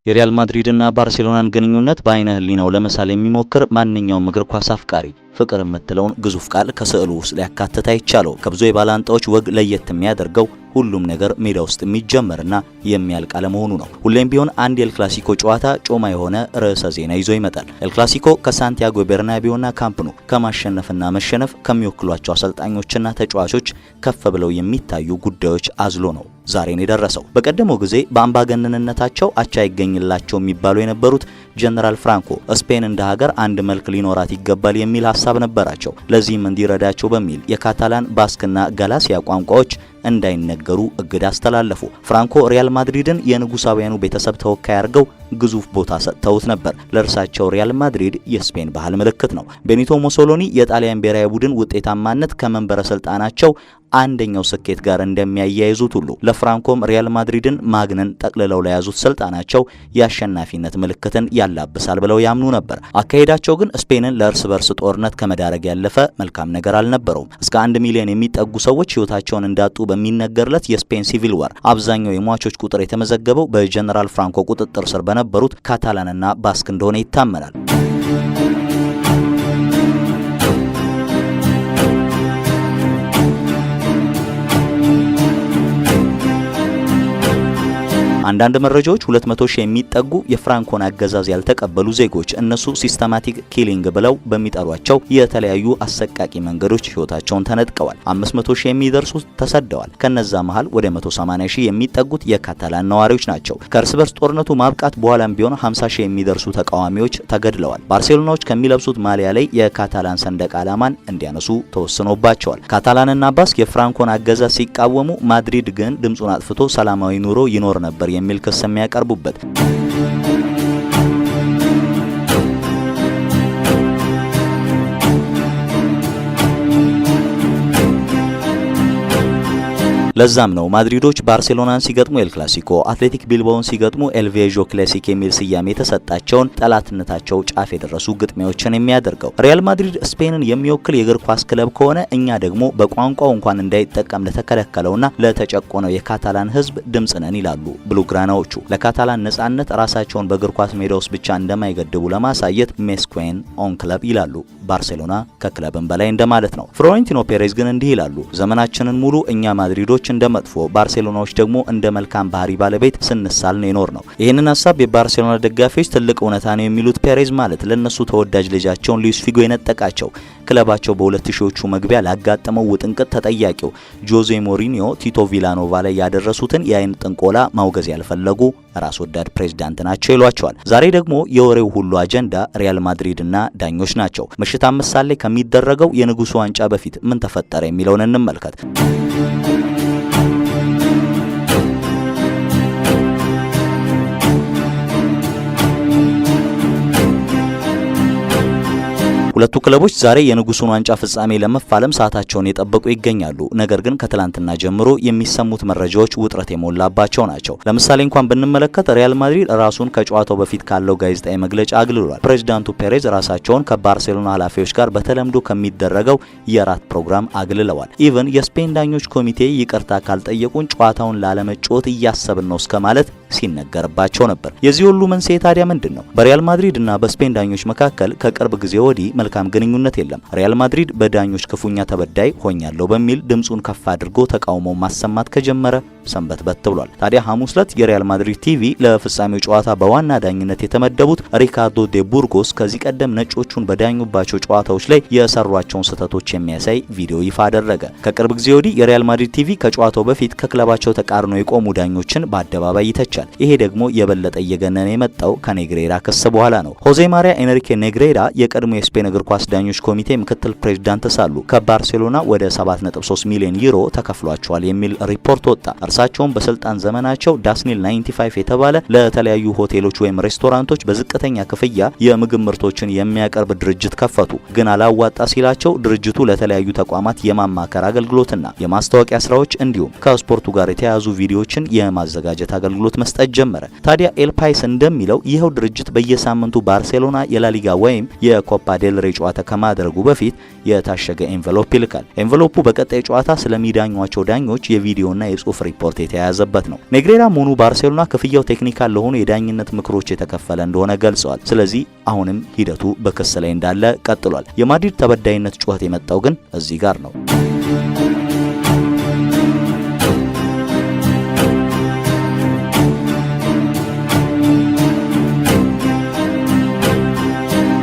የሪያል ማድሪድና ባርሴሎናን ግንኙነት በአይነ ህሊናው ለመሳል የሚሞክር ማንኛውም እግር ኳስ አፍቃሪ ፍቅር የምትለውን ግዙፍ ቃል ከስዕሉ ውስጥ ሊያካትት አይቻለው። ከብዙ የባላንጣዎች ወግ ለየት የሚያደርገው ሁሉም ነገር ሜዳ ውስጥ የሚጀመርና የሚያልቅ አለመሆኑ ነው። ሁሌም ቢሆን አንድ የኤል ክላሲኮ ጨዋታ ጮማ የሆነ ርዕሰ ዜና ይዞ ይመጣል። ኤል ክላሲኮ ከሳንቲያጎ ቤርናቢዮና ካምፕ ኑ ከማሸነፍና መሸነፍ ከሚወክሏቸው አሰልጣኞችና ተጫዋቾች ከፍ ብለው የሚታዩ ጉዳዮች አዝሎ ነው ዛሬን የደረሰው። በቀደመው ጊዜ በአምባገነንነታቸው አቻ ይገኝላቸው የሚባሉ የነበሩት ጀነራል ፍራንኮ ስፔን እንደ ሀገር አንድ መልክ ሊኖራት ይገባል የሚል ሀሳብ ነበራቸው። ለዚህም እንዲረዳቸው በሚል የካታላን፣ ባስክና ጋላሲያ ቋንቋዎች እንዳይነገሩ እግድ አስተላለፉ። ፍራንኮ ሪያል ማድሪድን የንጉሳውያኑ ቤተሰብ ተወካይ አድርገው ግዙፍ ቦታ ሰጥተውት ነበር። ለእርሳቸው ሪያል ማድሪድ የስፔን ባህል ምልክት ነው። ቤኒቶ ሙሶሎኒ የጣሊያን ብሔራዊ ቡድን ውጤታማነት ከመንበረ ስልጣናቸው አንደኛው ስኬት ጋር እንደሚያያይዙት ሁሉ ለፍራንኮም ሪያል ማድሪድን ማግነን ጠቅልለው ለያዙት ስልጣናቸው የአሸናፊነት ምልክትን ያላብሳል ብለው ያምኑ ነበር። አካሄዳቸው ግን ስፔንን ለእርስ በርስ ጦርነት ከመዳረግ ያለፈ መልካም ነገር አልነበረውም። እስከ 1 ሚሊዮን የሚጠጉ ሰዎች ህይወታቸውን እንዳጡ በሚነገርለት የስፔን ሲቪል ዋር አብዛኛው የሟቾች ቁጥር የተመዘገበው በጀነራል ፍራንኮ ቁጥጥር ስር በነበሩት ካታላንና ባስክ እንደሆነ ይታመናል። አንዳንድ መረጃዎች 200 ሺህ የሚጠጉ የፍራንኮን አገዛዝ ያልተቀበሉ ዜጎች እነሱ ሲስተማቲክ ኪሊንግ ብለው በሚጠሯቸው የተለያዩ አሰቃቂ መንገዶች ህይወታቸውን ተነጥቀዋል። 500 ሺህ የሚደርሱ ተሰደዋል። ከነዛ መሃል ወደ 180 ሺህ የሚጠጉት የካታላን ነዋሪዎች ናቸው። ከእርስ በርስ ጦርነቱ ማብቃት በኋላም ቢሆን 50 ሺህ የሚደርሱ ተቃዋሚዎች ተገድለዋል። ባርሴሎናዎች ከሚለብሱት ማሊያ ላይ የካታላን ሰንደቅ ዓላማን እንዲያነሱ ተወስኖባቸዋል። ካታላንና ባስክ የፍራንኮን አገዛዝ ሲቃወሙ፣ ማድሪድ ግን ድምጹን አጥፍቶ ሰላማዊ ኑሮ ይኖር ነበር የሚል ክስ የሚያቀርቡበት ለዛም ነው ማድሪዶች ባርሴሎናን ሲገጥሙ ኤል ክላሲኮ፣ አትሌቲክ ቢልባውን ሲገጥሙ ኤል ቬዦ ክላሲክ የሚል ስያሜ የተሰጣቸውን ጠላትነታቸው ጫፍ የደረሱ ግጥሚያዎችን የሚያደርገው። ሪያል ማድሪድ ስፔንን የሚወክል የእግር ኳስ ክለብ ከሆነ እኛ ደግሞ በቋንቋው እንኳን እንዳይጠቀም ለተከለከለውና ለተጨቆነው የካታላን ሕዝብ ድምጽ ነን ይላሉ ብሉግራናዎቹ። ለካታላን ነጻነት ራሳቸውን በእግር ኳስ ሜዳ ውስጥ ብቻ እንደማይገድቡ ለማሳየት ሜስኩዌን ኦን ክለብ ይላሉ። ባርሴሎና ከክለብም በላይ እንደማለት ነው። ፍሎሬንቲኖ ፔሬዝ ግን እንዲህ ይላሉ። ዘመናችንን ሙሉ እኛ ማድሪዶች እንደ መጥፎ፣ ባርሴሎናዎች ደግሞ እንደ መልካም ባህሪ ባለቤት ስንሳል ነው የኖር ነው። ይህንን ሀሳብ የባርሴሎና ደጋፊዎች ትልቅ እውነታ ነው የሚሉት ፔሬዝ ማለት ለነሱ ተወዳጅ ልጃቸውን ሉዊስ ፊጎ የነጠቃቸው ክለባቸው በ2000ዎቹ መግቢያ ላጋጠመው ውጥንቅጥ ተጠያቂው ጆዜ ሞሪኒዮ ቲቶ ቪላኖቫ ላይ ያደረሱትን የአይን ጥንቆላ ማውገዝ ያልፈለጉ ራስ ወዳድ ፕሬዝዳንት ናቸው ይሏቸዋል። ዛሬ ደግሞ የወሬው ሁሉ አጀንዳ ሪያል ማድሪድና ዳኞች ናቸው። ምሽት 5 ሰዓት ላይ ከሚደረገው የንጉሱ ዋንጫ በፊት ምን ተፈጠረ የሚለውን እንመልከት። ሁለቱ ክለቦች ዛሬ የንጉሱን ዋንጫ ፍጻሜ ለመፋለም ሰዓታቸውን የጠበቁ ይገኛሉ። ነገር ግን ከትላንትና ጀምሮ የሚሰሙት መረጃዎች ውጥረት የሞላባቸው ናቸው። ለምሳሌ እንኳን ብንመለከት ሪያል ማድሪድ ራሱን ከጨዋታው በፊት ካለው ጋዜጣዊ መግለጫ አግልሏል። ፕሬዝዳንቱ ፔሬዝ ራሳቸውን ከባርሴሎና ኃላፊዎች ጋር በተለምዶ ከሚደረገው የራት ፕሮግራም አግልለዋል። ኢቭን የስፔን ዳኞች ኮሚቴ ይቅርታ ካልጠየቁን ጨዋታውን ላለመጫወት እያሰብን ነው እስከ ማለት ሲነገርባቸው ነበር። የዚህ ሁሉ መንስኤ ታዲያ ምንድን ነው? በሪያል ማድሪድ እና በስፔን ዳኞች መካከል ከቅርብ ጊዜ ወዲህ መልካም ግንኙነት የለም። ሪያል ማድሪድ በዳኞች ክፉኛ ተበዳይ ሆኛለሁ በሚል ድምጹን ከፍ አድርጎ ተቃውሞ ማሰማት ከጀመረ ሰንበትበት ብሏል። ታዲያ ሐሙስ ዕለት የሪያል ማድሪድ ቲቪ ለፍጻሜው ጨዋታ በዋና ዳኝነት የተመደቡት ሪካርዶ ዴ ቡርጎስ ከዚህ ቀደም ነጮቹን በዳኙባቸው ጨዋታዎች ላይ የሰሯቸውን ስህተቶች የሚያሳይ ቪዲዮ ይፋ አደረገ። ከቅርብ ጊዜ ወዲህ የሪያል ማድሪድ ቲቪ ከጨዋታው በፊት ከክለባቸው ተቃርኖ የቆሙ ዳኞችን በአደባባይ ይተቻል። ይሄ ደግሞ የበለጠ እየገነነ የመጣው ከኔግሬራ ክስ በኋላ ነው። ሆዜ ማሪያ ኤንሪኬ ኔግሬራ የቀድሞ የስፔን እግር ኳስ ዳኞች ኮሚቴ ምክትል ፕሬዝዳንት ሳሉ ከባርሴሎና ወደ 7.3 ሚሊዮን ዩሮ ተከፍሏቸዋል የሚል ሪፖርት ወጣ። እርሳቸውም በስልጣን ዘመናቸው ዳስኒል 95 የተባለ ለተለያዩ ሆቴሎች ወይም ሬስቶራንቶች በዝቅተኛ ክፍያ የምግብ ምርቶችን የሚያቀርብ ድርጅት ከፈቱ። ግን አላዋጣ ሲላቸው ድርጅቱ ለተለያዩ ተቋማት የማማከር አገልግሎትና የማስታወቂያ ስራዎች እንዲሁም ከስፖርቱ ጋር የተያያዙ ቪዲዮዎችን የማዘጋጀት አገልግሎት መስጠት ጀመረ። ታዲያ ኤልፓይስ እንደሚለው ይኸው ድርጅት በየሳምንቱ ባርሴሎና የላሊጋ ወይም የኮፓ ዴል ሬ ጨዋታ ከማድረጉ በፊት የታሸገ ኤንቨሎፕ ይልካል። ኤንቨሎፑ በቀጣይ ጨዋታ ስለሚዳኟቸው ዳኞች የቪዲዮና የጽሁፍ ሪፖርት የተያያዘበት ነው። ኔግሬራም ሆኑ ባርሴሎና ክፍያው ቴክኒካል ለሆኑ የዳኝነት ምክሮች የተከፈለ እንደሆነ ገልጸዋል። ስለዚህ አሁንም ሂደቱ በክስ ላይ እንዳለ ቀጥሏል። የማድሪድ ተበዳይነት ጩኸት የመጣው ግን እዚህ ጋር ነው።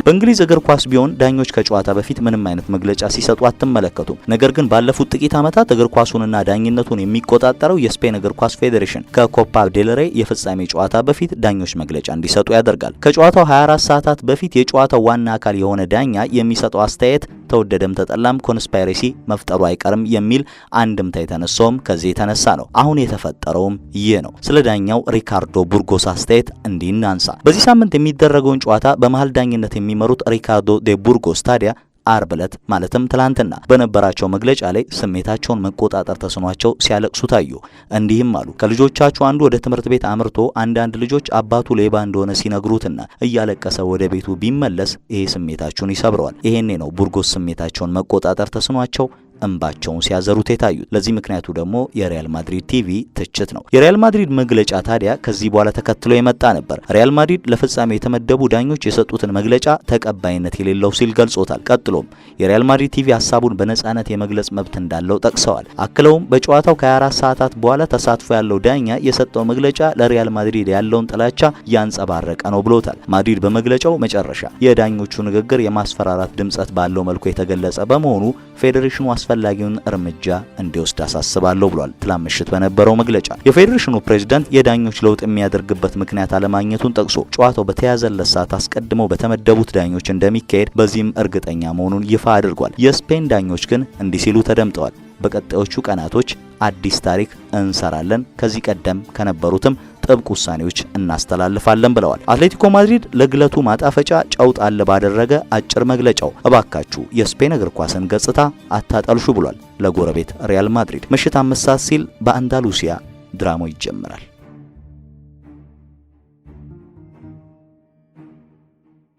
በእንግሊዝ እግር ኳስ ቢሆን ዳኞች ከጨዋታ በፊት ምንም አይነት መግለጫ ሲሰጡ አትመለከቱም። ነገር ግን ባለፉት ጥቂት ዓመታት እግር ኳሱንና ዳኝነቱን የሚቆጣጠረው የስፔን እግር ኳስ ፌዴሬሽን ከኮፓ ዴል ሬይ የፍጻሜ ጨዋታ በፊት ዳኞች መግለጫ እንዲሰጡ ያደርጋል። ከጨዋታው 24 ሰዓታት በፊት የጨዋታው ዋና አካል የሆነ ዳኛ የሚሰጠው አስተያየት ተወደደም ተጠላም ኮንስፓይሬሲ መፍጠሩ አይቀርም የሚል አንድምታ የተነሳውም ከዚህ የተነሳ ነው። አሁን የተፈጠረውም ይህ ነው። ስለ ዳኛው ሪካርዶ ቡርጎስ አስተያየት እንዲህ እናንሳ። በዚህ ሳምንት የሚደረገውን ጨዋታ በመሃል ዳኝነት የሚመሩት ሪካርዶ ዴ ቡርጎስ ታዲያ አርብ ዕለት ማለትም ትላንትና በነበራቸው መግለጫ ላይ ስሜታቸውን መቆጣጠር ተስኗቸው ሲያለቅሱ ታዩ። እንዲህም አሉ። ከልጆቻችሁ አንዱ ወደ ትምህርት ቤት አምርቶ አንዳንድ ልጆች አባቱ ሌባ እንደሆነ ሲነግሩትና እያለቀሰ ወደ ቤቱ ቢመለስ ይሄ ስሜታችሁን ይሰብረዋል። ይሄኔ ነው ቡርጎስ ስሜታቸውን መቆጣጠር ተስኗቸው እንባቸውን ሲያዘሩት የታዩት። ለዚህ ምክንያቱ ደግሞ የሪያል ማድሪድ ቲቪ ትችት ነው። የሪያል ማድሪድ መግለጫ ታዲያ ከዚህ በኋላ ተከትሎ የመጣ ነበር። ሪያል ማድሪድ ለፍጻሜው የተመደቡ ዳኞች የሰጡትን መግለጫ ተቀባይነት የሌለው ሲል ገልጾታል። ቀጥሎም የሪያል ማድሪድ ቲቪ ሀሳቡን በነጻነት የመግለጽ መብት እንዳለው ጠቅሰዋል። አክለውም በጨዋታው ከ24 ሰዓታት በኋላ ተሳትፎ ያለው ዳኛ የሰጠው መግለጫ ለሪያል ማድሪድ ያለውን ጥላቻ ያንጸባረቀ ነው ብሎታል። ማድሪድ በመግለጫው መጨረሻ የዳኞቹ ንግግር የማስፈራራት ድምጸት ባለው መልኩ የተገለጸ በመሆኑ ፌዴሬሽኑ አስፈላጊውን እርምጃ እንዲወስድ አሳስባለሁ ብሏል። ትላንት ምሽት በነበረው መግለጫ የፌዴሬሽኑ ፕሬዝዳንት የዳኞች ለውጥ የሚያደርግበት ምክንያት አለማግኘቱን ጠቅሶ ጨዋታው በተያዘለት ሰዓት አስቀድመው በተመደቡት ዳኞች እንደሚካሄድ በዚህም እርግጠኛ መሆኑን ይፋ አድርጓል። የስፔን ዳኞች ግን እንዲህ ሲሉ ተደምጠዋል። በቀጣዮቹ ቀናቶች አዲስ ታሪክ እንሰራለን፣ ከዚህ ቀደም ከነበሩትም ጥብቅ ውሳኔዎች እናስተላልፋለን ብለዋል። አትሌቲኮ ማድሪድ ለግለቱ ማጣፈጫ ጨው ጣል ባደረገ አጭር መግለጫው እባካችሁ የስፔን እግር ኳስን ገጽታ አታጠልሹ ብሏል ለጎረቤት ሪያል ማድሪድ። ምሽት 5 ሰዓት ሲል በአንዳሉሲያ ድራማው ይጀምራል።